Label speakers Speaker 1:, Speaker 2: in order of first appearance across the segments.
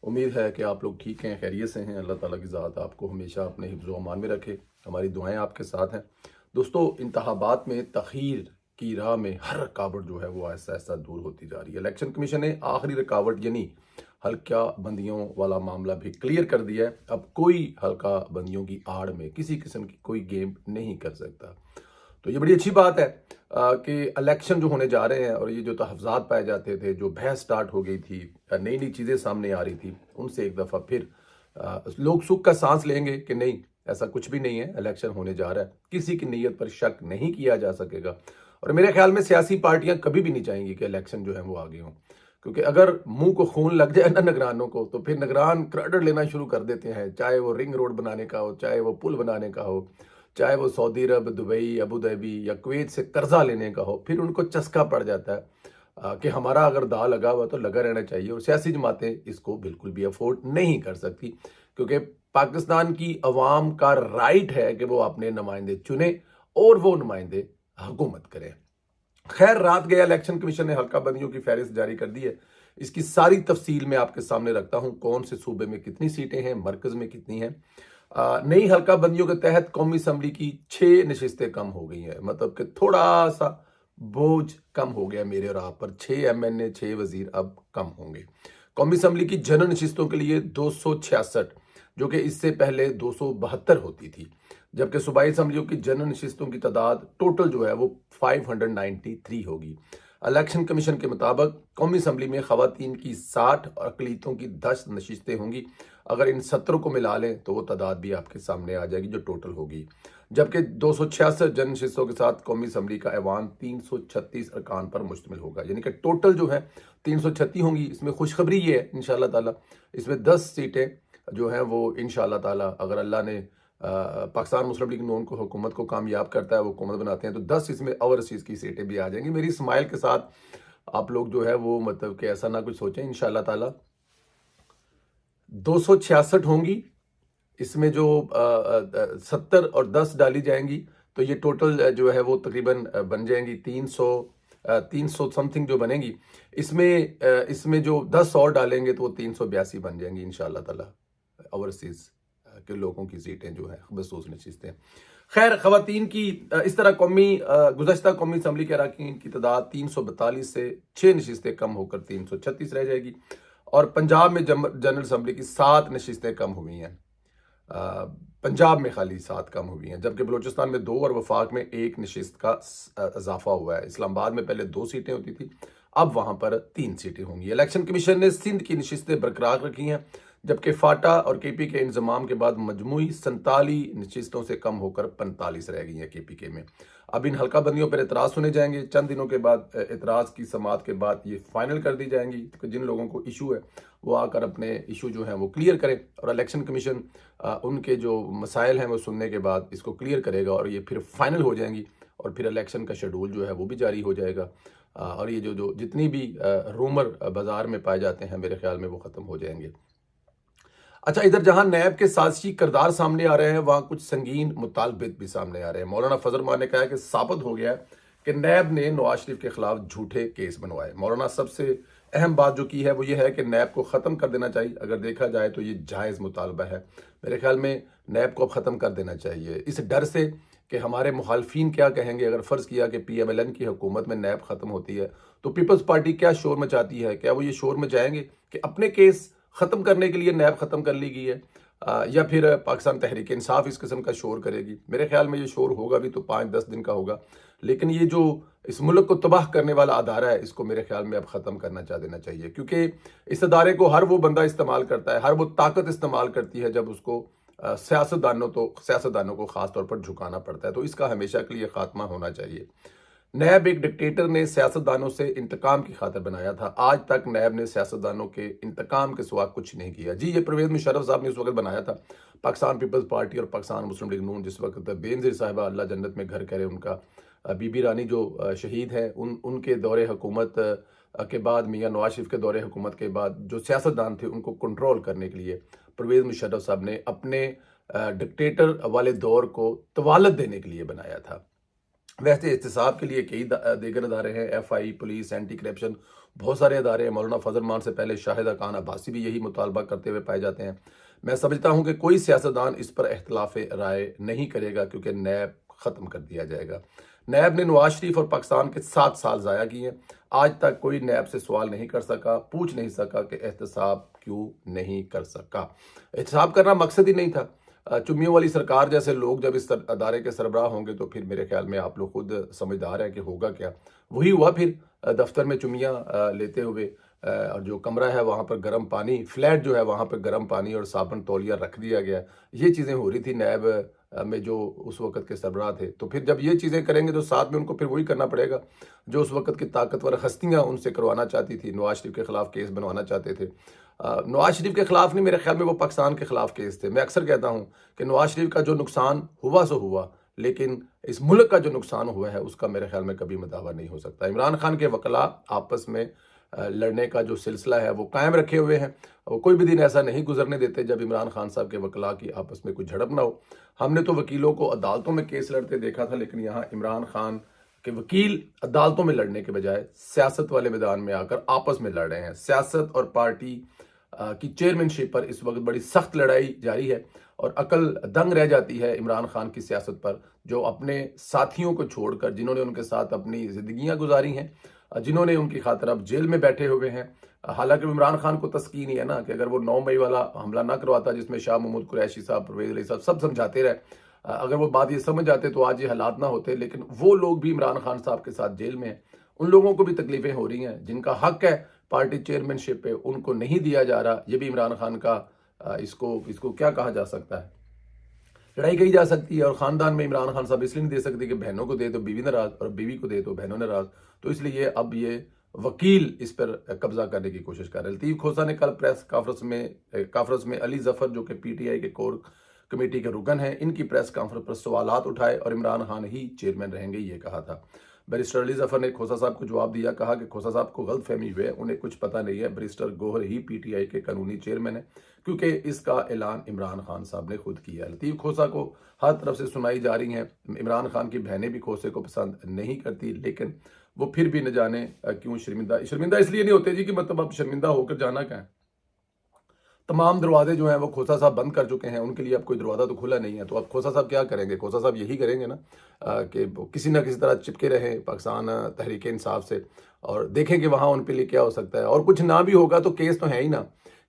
Speaker 1: उम्मीद है कि आप लोग ठीक हैं, खैरियत से हैं। अल्लाह ताला की ज़ात आपको हमेशा अपने हिफ्ज़ व अमान में रखे। हमारी दुआएं आपके साथ हैं। दोस्तों, इंतखाबात में तख़यीर की राह में हर रुकावट जो है वो आहिस्ता आहिस्ता दूर होती जा रही है। इलेक्शन कमीशन ने आखिरी रुकावट यानी हल्का बंदियों वाला मामला भी क्लियर कर दिया है। अब कोई हल्का बंदियों की आड़ में किसी किस्म की कोई गेम नहीं कर सकता। तो ये बड़ी अच्छी बात है कि इलेक्शन जो होने जा रहे हैं और ये जो तहफ़्ज़ात पाए जाते थे, जो बहस स्टार्ट हो गई थी, नई नई चीज़ें सामने आ रही थी, उनसे एक दफ़ा फिर लोग सुख का सांस लेंगे कि नहीं, ऐसा कुछ भी नहीं है, इलेक्शन होने जा रहा है। किसी की नीयत पर शक नहीं किया जा सकेगा। और मेरे ख्याल में सियासी पार्टियां कभी भी नहीं चाहेंगी कि इलेक्शन जो है वो आगे हों, क्योंकि अगर मुंह को खून लग जाए ना निगरानों को, तो फिर निगरान क्रेडिट लेना शुरू कर देते हैं, चाहे वो रिंग रोड बनाने का हो, चाहे वो पुल बनाने का हो, चाहे वो सऊदी अरब, दुबई, अबू धाबी या कुवैत से कर्जा लेने का हो। फिर उनको चस्का पड़ जाता है कि हमारा अगर दाव लगा हुआ तो लगा रहना चाहिए। और सियासी जमातें इसको बिल्कुल भी अफोर्ड नहीं कर सकती, क्योंकि पाकिस्तान की अवाम का राइट है कि वो अपने नुमाइंदे चुने और वो नुमाइंदे हुकूमत करें। खैर, रात गया इलेक्शन कमीशन ने हल्का बंदियों की फहरिस्त जारी कर दी है। इसकी सारी तफसील मैं आपके सामने रखता हूं। कौन से सूबे में कितनी सीटें हैं, मरकज में कितनी हैं। नई हल्का बंदियों के तहत कौमी असम्बली की 6 नशिस्तें कम हो गई हैं। मतलब कि थोड़ा सा बोझ कम हो गया मेरे और आप पर। 6 MNA, 6 वजीर अब कम होंगे। कौमी असम्बली की जनरल नशिस्तों के लिए 266, जो कि इससे पहले 272 होती थी, जबकि सूबाई असम्बलियों की जनरल नशिस्तों की तादाद टोटल जो है वो 593 होगी। इलेक्शन कमीशन के मुताबिक कौमी असम्बली में खवातीन की 60 और अकलीतों की 10 नशिस्तें होंगी। अगर इन 17 को मिला लें तो वो तादाद भी आपके सामने आ जाएगी जो टोटल होगी। जबकि 266 जनरल नशिस्तों के साथ कौमी असम्बली का ऐवान 336 अरकान पर मुश्तमिल होगा, यानी कि टोटल जो है 336 होंगी। इसमें खुशखबरी ये है इंशाअल्लाह ताला, इसमें 10 सीटें जो हैं वो इंशाअल्लाह ताला, अगर अल्लाह ने पाकिस्तान मुस्लिम लीग नून को हुकूमत को कामयाब करता है, वो हुकूमत बनाते हैं, तो 10 इसमें ओवरसीज़ की सीटें भी आ जाएंगी। मेरी स्माइल के साथ आप लोग जो है वो मतलब कि ऐसा ना कुछ सोचें। इंशाअल्लाह ताला 266 होंगी। इसमें जो 70 और 10 डाली जाएंगी तो ये टोटल जो है वो तकरीबन बन जाएंगी 300 समथिंग जो बनेंगी। इसमें जो 10 और डालेंगे तो वो 382 बन जाएंगी इंशाअल्लाह ताला। ओवरसीज के लोगों की सीटें जो है बसूस नशिस्तें। खैर, खवातीन की इस तरह गुज़श्ता कौमी असम्बली के अरकान की तादाद 342 से 6 नशिस्तें कम होकर 336 रह जाएगी। और पंजाब में जनरल असम्बली की 7 नशिस्तें कम हुई हैं। पंजाब में खाली 7 कम हुई हैं, जबकि बलूचिस्तान में 2 और वफाक में 1 नशिस्त का इजाफा हुआ है। इस्लामाबाद में पहले 2 सीटें होती थी, अब वहां पर 3 सीटें होंगी। इलेक्शन कमीशन ने सिंध की नशिस्तें बरकरार रखी हैं, जबकि फाटा और केपी के इंजमाम के बाद मजमूई 47 नशिस्तों से कम होकर 45 रह गई हैं केपी के में। अब इन हल्का बंदियों पर एतराज सुने जाएंगे। चंद दिनों के बाद एतराज की समात के बाद ये फाइनल कर दी जाएंगी। तो जिन लोगों को इशू है वो आकर अपने इशू जो है वो क्लियर करें, और इलेक्शन कमीशन उनके जो मसाइल हैं वो सुनने के बाद इसको क्लियर करेगा और ये फिर फाइनल हो जाएंगी। और फिर इलेक्शन का शेड्यूल जो है वो भी जारी हो जाएगा। और ये जो जितनी भी रूमर बाजार में पाए जाते हैं, मेरे ख्याल में वो ख़त्म हो जाएंगे। अच्छा, इधर जहां नैब के साजिशी किरदार सामने आ रहे हैं, वहां कुछ संगीन मुतालबे भी सामने आ रहे हैं। मौलाना फजल मान ने कहा है कि साबित हो गया है कि नैब ने नवाज शरीफ के खिलाफ झूठे केस बनवाए। मौलाना सबसे अहम बात जो की है वो ये है कि नैब को ख़त्म कर देना चाहिए। अगर देखा जाए तो ये जायज़ मुतालबा है। मेरे ख्याल में नैब को अब ख़त्म कर देना चाहिए, इस डर से कि हमारे मुखालफिन क्या कहेंगे। अगर फ़र्ज़ किया कि PMLN की हुकूमत में नैब ख़त्म होती है तो पीपल्स पार्टी क्या शोर मचाती है, क्या वो ये शोर मचाएंगे कि अपने केस ख़त्म करने के लिए नैब ख़त्म कर ली गई है, या फिर पाकिस्तान तहरीक इंसाफ इस किस्म का शोर करेगी। मेरे ख्याल में ये शोर होगा भी तो 5-10 दिन का होगा, लेकिन ये जो इस मुल्क को तबाह करने वाला अदारा है, इसको मेरे ख्याल में अब ख़त्म करना चाह देना चाहिए। क्योंकि इस अदारे को हर वो बंदा इस्तेमाल करता है, हर वो ताकत इस्तेमाल करती है जब उसको सियासतदानों को ख़ास तौर पर झुकाना पड़ता है। तो इसका हमेशा के लिए ख़ात्मा होना चाहिए। नैब एक डिक्टेटर ने सियासतदानों से इंतकाम की खातिर बनाया था। आज तक नैब ने सियासतदानों के इंतकाम के सिवा कुछ नहीं किया। जी, ये परवेज़ मुशर्रफ साहब ने उस वक्त बनाया था। पाकिस्तान पीपल्स पार्टी और पाकिस्तान मुस्लिम लीग नून, जिस वक्त बेनज़ीर साहिबा अल्लाह जन्नत में घर करे उनका, बीबी रानी जो शहीद हैं, उनके दौरे हुकूमत के बाद, मियाँ नवाज शरीफ के दौरे हुकूमत के बाद जो सियासतदान थे उनको कंट्रोल करने के लिए परवेज़ मुशर्रफ साहब ने अपने डिक्टेटर वाले दौर को तवालत देने के लिए बनाया था। वैसे एहतसाब के लिए कई दीगर अदारे हैं, FI, पुलिस, एंटी करप्शन, बहुत सारे अदारे हैं। मौलाना फजल मान से पहले शाहिदा खान अब्बासी भी यही मुतालबा करते हुए पाए जाते हैं। मैं समझता हूँ कि कोई सियासतदान इस पर इख्तलाफ राय नहीं करेगा, क्योंकि नैब ख़त्म कर दिया जाएगा। नैब ने नवाज शरीफ और पाकिस्तान के 7 साल ज़ाया किए। आज तक कोई नैब से सवाल नहीं कर सका, पूछ नहीं सका कि एहतसाब क्यों नहीं कर सका। एहतसाब करना मकसद ही नहीं था। चुम्मियों वाली सरकार जैसे लोग जब इस अदारे के सरबराह होंगे तो फिर मेरे ख्याल में आप लोग खुद समझदार हैं कि होगा क्या। वही हुआ फिर, दफ्तर में चुम्मियाँ लेते हुए, और जो कमरा है वहाँ पर गर्म पानी, फ्लैट जो है वहाँ पर गर्म पानी और साबुन तौलिया रख दिया गया। ये चीज़ें हो रही थी नैब में जो उस वक्त के सरबराह थे। तो फिर जब ये चीज़ें करेंगे तो साथ में उनको फिर वही करना पड़ेगा जो उस वक्त की ताकतवर हस्तियाँ उनसे करवाना चाहती थी। नवाज शरीफ के खिलाफ केस बनवाना चाहते थे। नवाज शरीफ के खिलाफ नहीं, मेरे ख्याल में वो पाकिस्तान के खिलाफ केस थे। मैं अक्सर कहता हूँ कि नवाज शरीफ का जो नुकसान हुआ सो हुआ, लेकिन इस मुल्क का जो नुकसान हुआ है उसका मेरे ख्याल में कभी मदावा नहीं हो सकता। इमरान खान के वकला आपस में लड़ने का जो सिलसिला है वो कायम रखे हुए हैं। वो कोई भी दिन ऐसा नहीं गुजरने देते जब इमरान खान साहब के वकला की आपस में कोई झड़प ना हो। हमने तो वकीलों को अदालतों में केस लड़ते देखा था, लेकिन यहाँ इमरान खान के वकील अदालतों में लड़ने के बजाय सियासत वाले मैदान में आकर आपस में लड़ रहे हैं। सियासत और पार्टी की चेयरमैनशिप पर इस वक्त बड़ी सख्त लड़ाई जारी है, और अकल दंग रह जाती है इमरान खान की सियासत पर, जो अपने साथियों को छोड़कर, जिन्होंने उनके साथ अपनी जिंदगियां गुजारी हैं, जिन्होंने उनकी खातिर अब जेल में बैठे हुए हैं। हालांकि इमरान खान को तस्कीन ही है ना कि अगर वो 9 मई वाला हमला ना करवाता जिसमें शाह महमूद कुरैशी साहब, परवेज अली साहब सब समझाते रहे, अगर वो बात ये समझ जाते तो आज ये हालात ना होते। लेकिन वो लोग भी इमरान खान साहब के साथ जेल में हैं, उन लोगों को भी तकलीफें हो रही हैं, जिनका हक है पार्टी चेयरमैनशिप पे, उनको नहीं दिया जा रहा। ये भी इमरान खान का इसको क्या कहा जा सकता है, लड़ाई कही जा सकती है। और खानदान में इमरान खान साहब इसलिए नहीं दे सकते कि बहनों को दे तो बीवी नाराज, और बीवी को दे तो बहनों नाराज। तो इसलिए अब ये वकील इस पर कब्जा करने की कोशिश कर रहे हैं। लतीफ खोसा ने कल प्रेस कॉन्फ्रेंस में अली जफर, जो कि PTI के कोर कमेटी के रुकन हैं, इनकी प्रेस कॉन्फ्रेंस पर सवालात उठाए और इमरान खान ही चेयरमैन रहेंगे ये कहा था। बैरिस्टर अली जफर ने खोसा साहब को जवाब दिया, कहा कि खोसा साहब को गलतफहमी हुई है, उन्हें कुछ पता नहीं है। बैरिस्टर गोहर ही PTI के कानूनी चेयरमैन है, क्योंकि इसका ऐलान इमरान खान साहब ने खुद किया है। लतीफ खोसा को हर तरफ से सुनाई जा रही हैं। इमरान खान की बहनें भी खोसे को पसंद नहीं करती, लेकिन वो फिर भी न जाने क्यों शर्मिंदा इसलिए नहीं होते जी कि मतलब अब शर्मिंदा होकर जाना क्या है। तमाम दरवाजे जो हैं वो खोसा साहब बंद कर चुके हैं, उनके लिए अब कोई दरवाज़ा तो खुला नहीं है। तो अब खोसा साहब क्या करेंगे? खोसा साहब यही करेंगे ना कि किसी ना किसी तरह चिपके रहें पाकिस्तान तहरीक इंसाफ से, और देखें कि वहाँ उन पे लिए क्या हो सकता है। और कुछ ना भी होगा तो केस तो है ही ना,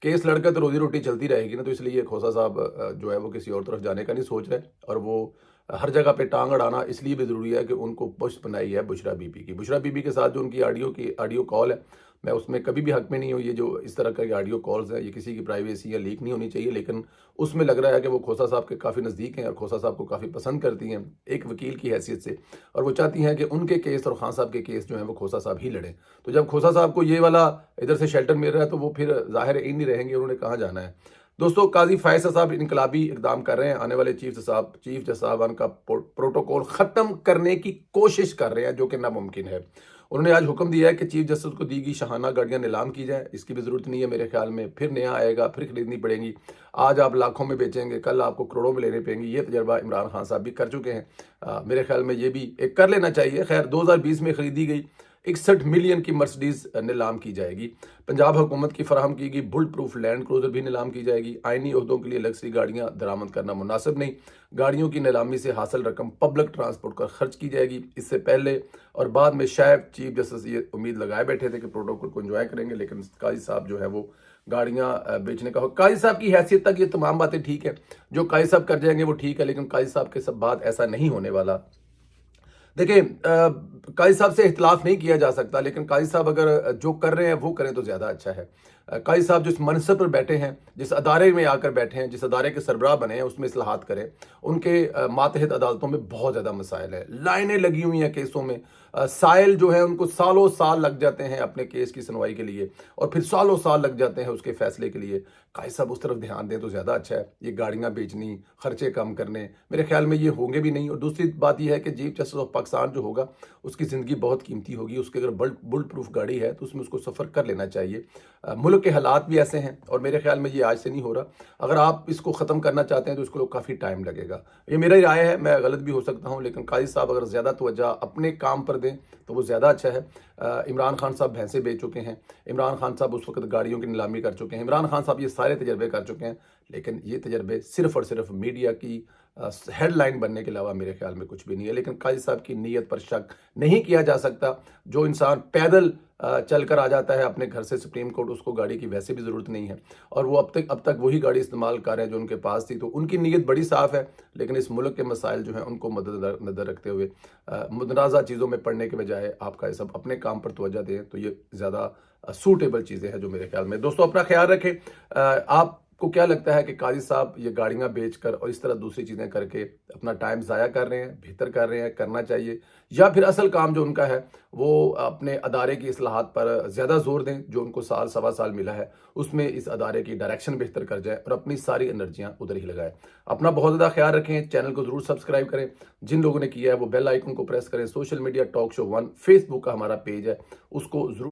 Speaker 1: केस लड़कर तो रोजी रोटी चलती रहेगी ना। तो इसलिए खोसा साहब जो है वो किसी और तरफ जाने का नहीं सोच रहे, और वो हर जगह पे टांग अड़ाना इसलिए भी ज़रूरी है कि उनको पुष्ट बनाई है बुशरा बीबी की। बुशरा बीबी के साथ जो उनकी ऑडियो कॉल है, मैं उसमें कभी भी हक में नहीं हूँ। ये जो इस तरह का ऑडियो कॉल्स हैं, ये किसी की प्राइवेसी या लीक नहीं होनी चाहिए, लेकिन उसमें लग रहा है कि वो खोसा साहब के काफ़ी नज़दीक हैं और खोसा साहब को काफ़ी पसंद करती हैं एक वकील की हैसियत से, और वो चाहती हैं कि उनके केस और खान साहब के केस जो हैं वो खोसा साहब ही लड़ें। तो जब खोसा साहब को ये वाला इधर से शेल्टर मिल रहा है तो वो फिर ज़ाहिर इन नहीं रहेंगे, उन्होंने कहाँ जाना है। दोस्तों, काजी फैसल साहब इनकलाबी इकदाम कर रहे हैं, आने वाले चीफ जज साहबान का प्रोटोकॉल ख़त्म करने की कोशिश कर रहे हैं, जो कि नामुमकिन है। उन्होंने आज हुक्म दिया है कि चीफ जस्टिस को दी गई शाहाना गाड़ियां नीलाम की जाए। इसकी भी ज़रूरत नहीं है मेरे ख्याल में, फिर नया आएगा, फिर खरीदनी पड़ेंगी। आज आप लाखों में बेचेंगे, कल आपको करोड़ों में लेने पड़ेंगी। ये तजर्बा इमरान खान साहब भी कर चुके हैं। मेरे ख्याल में ये भी एक कर लेना चाहिए। खैर, 2020 में खरीदी गई 61 मिलियन की मर्सिडीज नीलाम की जाएगी। पंजाब हुकूमत की फराहम की गई बुलेट प्रूफ लैंड क्रूजर भी नीलाम की जाएगी। आइनी ओहदों के लिए लग्जरी गाड़ियां दरामद करना मुनासिब नहीं। गाड़ियों की नीलामी से हासिल रकम पब्लिक ट्रांसपोर्ट पर खर्च की जाएगी। इससे पहले और बाद में शायद चीफ जस्टिस ये उम्मीद लगाए बैठे थे कि प्रोटोकॉल को एंजॉय करेंगे, लेकिन काजी साहब जो है वो गाड़ियां बेचने का काजी साहब की हैसियत तक ये तमाम बातें ठीक है, जो काजी साहब कर जाएंगे वो ठीक है, लेकिन काजी साहब के सब बात ऐसा नहीं होने वाला। देखिए, काजी साहब से इख्तिलाफ नहीं किया जा सकता, लेकिन काजी साहब अगर जो कर रहे हैं वो करें तो ज़्यादा अच्छा है। काजी साहब जिस मनसब पर बैठे हैं, जिस अदारे में आकर बैठे हैं, जिस अदारे के सरबराह बने हैं, उसमें इस्लाहात करें। उनके मातहत अदालतों में बहुत ज़्यादा मसाइल है, लाइनें लगी हुई हैं केसों में। साइल जो है उनको सालों साल लग जाते हैं अपने केस की सुनवाई के लिए, और फिर सालों साल लग जाते हैं उसके फैसले के लिए। काजी साहब उस तरफ ध्यान दें तो ज़्यादा अच्छा है। ये गाड़ियाँ बेचनी, खर्चे कम करने, मेरे ख्याल में ये होंगे भी नहीं। और दूसरी बात यह है कि चीफ जस्टिस ऑफ पाकिस्तान जो होगा उसकी ज़िंदगी बहुत कीमती होगी। उसके अगर बुलेट प्रूफ गाड़ी है तो उसमें उसको सफ़र कर लेना चाहिए। मुल्क के हालात भी ऐसे हैं और मेरे ख्याल में ये आज से नहीं हो रहा। अगर आप इसको ख़त्म करना चाहते हैं तो इसको काफ़ी टाइम लगेगा। ये मेरी राय है, मैं गलत भी हो सकता हूँ, लेकिन काजी साहब अगर ज़्यादा तवज्जो अपने काम पर दें तो वो ज़्यादा अच्छा है। इमरान खान साहब भैंसे बेच चुके हैं, इमरान खान साहब उस वक्त गाड़ियों की नीलामी कर चुके हैं, इमरान खान साहब ये सारे तजर्बे कर चुके हैं, लेकिन ये तजर्बे सिर्फ और सिर्फ मीडिया की हेडलाइन बनने के अलावा मेरे ख्याल में कुछ भी नहीं है। लेकिन काजी साहब की नीयत पर शक नहीं किया जा सकता। जो इंसान पैदल चल कर आ जाता है अपने घर से सुप्रीम कोर्ट, उसको गाड़ी की वैसे भी ज़रूरत नहीं है और वो अब तक वही गाड़ी इस्तेमाल कर रहे हैं जो उनके पास थी, तो उनकी नीयत बड़ी साफ़ है। लेकिन इस मुल्क के मसाइल जो हैं उनको मद्देनज़र रखते हुए मुतनाज़ा चीज़ों में पढ़ने के बजाय आपका ये सब अपने काम पर तवज्जो दें तो ये ज़्यादा सूटेबल चीज़ें हैं जो मेरे ख्याल में। दोस्तों अपना ख्याल रखें। आपको क्या लगता है कि काजी साहब ये गाड़ियाँ बेचकर और इस तरह दूसरी चीज़ें करके अपना टाइम ज़ाया कर रहे हैं, बेहतर कर रहे हैं, करना चाहिए, या फिर असल काम जो उनका है वो अपने अदारे की इस्लाहात पर ज़्यादा जोर दें, जो उनको साल सवा साल मिला है उसमें इस अदारे की डायरेक्शन बेहतर कर जाए और अपनी सारी एनर्जियाँ उधर ही लगाएं। अपना बहुत ज़्यादा ख्याल रखें, चैनल को ज़रूर सब्सक्राइब करें, जिन लोगों ने किया है वो बेल आइकन को प्रेस करें। Social media talk show 1 Facebook का हमारा पेज है, उसको ज़रूर